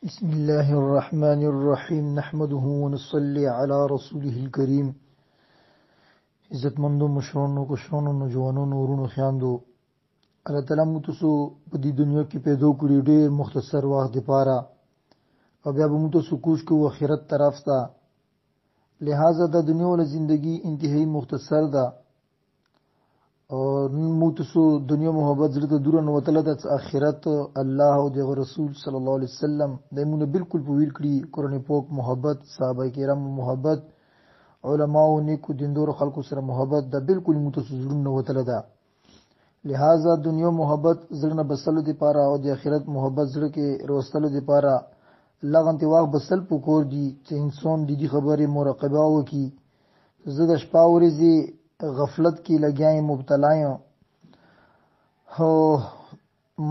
بسم الله الرحمن الرحیم نحمده ونصلي على رسوله الكريم. عزت مندو مشرانو کشرانو نوجوانانو ورونو خیاندو الله تعالی مو تاسو په دې دنیا کې پیدا کړی ډېر مختصر وخت لپاره او بیا به مو تاسو کوشش کوو آخرت طرف ته. لہذا د دنیا ول زندگی انتهایی مختصر ده او مو تاسو دنیا محبت زړه ته دور نه وتله د آخرت الله او د رسول صلی الله علیه وسلم دایمونه بالکل په ویل کړي قرآن پاک محبت صحابه کرام محبت علماء او نیکو دیندور خلکو سره محبت د بالکل مو تاسو زړه نه وتله ده. لہذا دنیا محبت زړه نه بسلو دی پاره او د آخرت محبت زړه کې روستلو دی پاره لغنت واغ بسل پکور دي چې انسان د دې خبرې مراقبه وکړي. زه د شپه ورځې غفلت کی لگیاں مبتلا ہو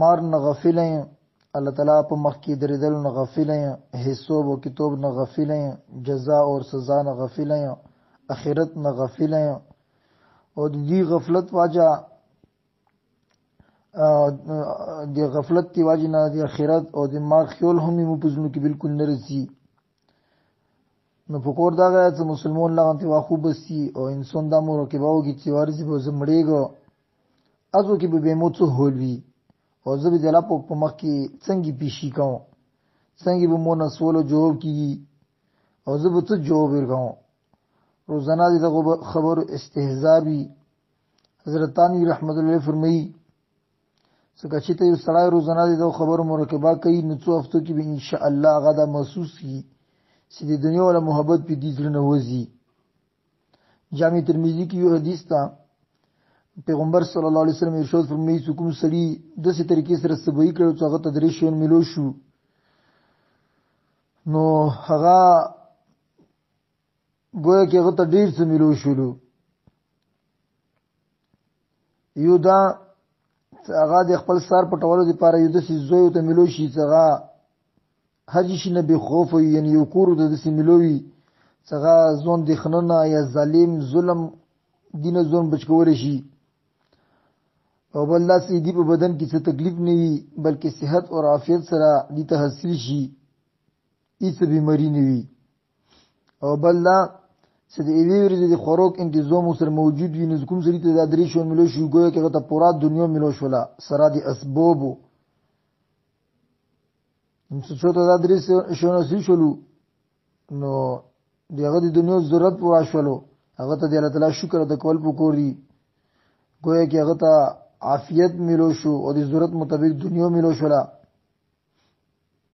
مار نہ غافل ہیں اللہ تعالیٰ پہ مخ کی دردل نہ غافل ہیں حصوب و کتاب نہ غافل ہیں جزا اور سزا نہ غافل ہیں اخرت نہ غافل ہیں اور دی غفلت واجہ دی غفلت کی واجہ نہ دی اخرت اور دی مار خیول ہمی مپزنو کی بالکل نرسی نو پکور دا غیا چې مسلمان لاغنتی واخو بسی او انسان دا مراقبه وکړي چې وارزي به زه مړېږم ازو کې به مو څه هولوي او زه به د الله په مخ کې څنګه پیشي کوم څنګه به مو نه سوالو جواب کیږي او زه به څه جواب ورکوم. روزانه دغه خبرو استهزاء وي. حضرت تانوی رحمت الله فرمایي څنګه چې ته یو سړی روزانه دغه خبرو مراقبه کوي نو څو هفتو کې به ان شاء الله هغه دا محسوس کی چې د دنیا ولا محبت په دې زړه نه وځي. جامع ترمذی کې یو حدیث تا پیغمبر صلی الله علیه وسلم ارشاد فرمایي چې کوم سړي داسې طریقې سره سبوي کړو چې هغه تدریس شون ملو شو نو هغه گویا کې هغه ته ډیر څه ملو شولو. یو دا هغه د خپل سر پټولو لپاره یو داسې زوی ته ملو شي چې هغه هرچی شي نه به خوف وي یعنی یو کور د داسې ملوي څنګه ځون د خننه یا ظالم ظلم دینه ځون بچ کولی شي او بل داسې دی په بدن کې څه تکلیف نه وي بلکې صحت او عافیت سره دې ته حاصل شي هیڅ بیماری نه وي او بل دا چې د یوې ورځې د خوراک انتظام سره موجود وي نو کوم سړي ته دا درې شو ملو شي ګویا کې هغه ته پوره دنیا ملو شوله سره د اسبابو څو ته دا درې شونه سي شولو نو دغه د دنیا ضرورت پوره شولو هغه ته د الله تعالی شکر ادا کول پکوري گویا کې هغه ته عافیت ملو شو او د ضرورت مطابق دنیا ملو شوله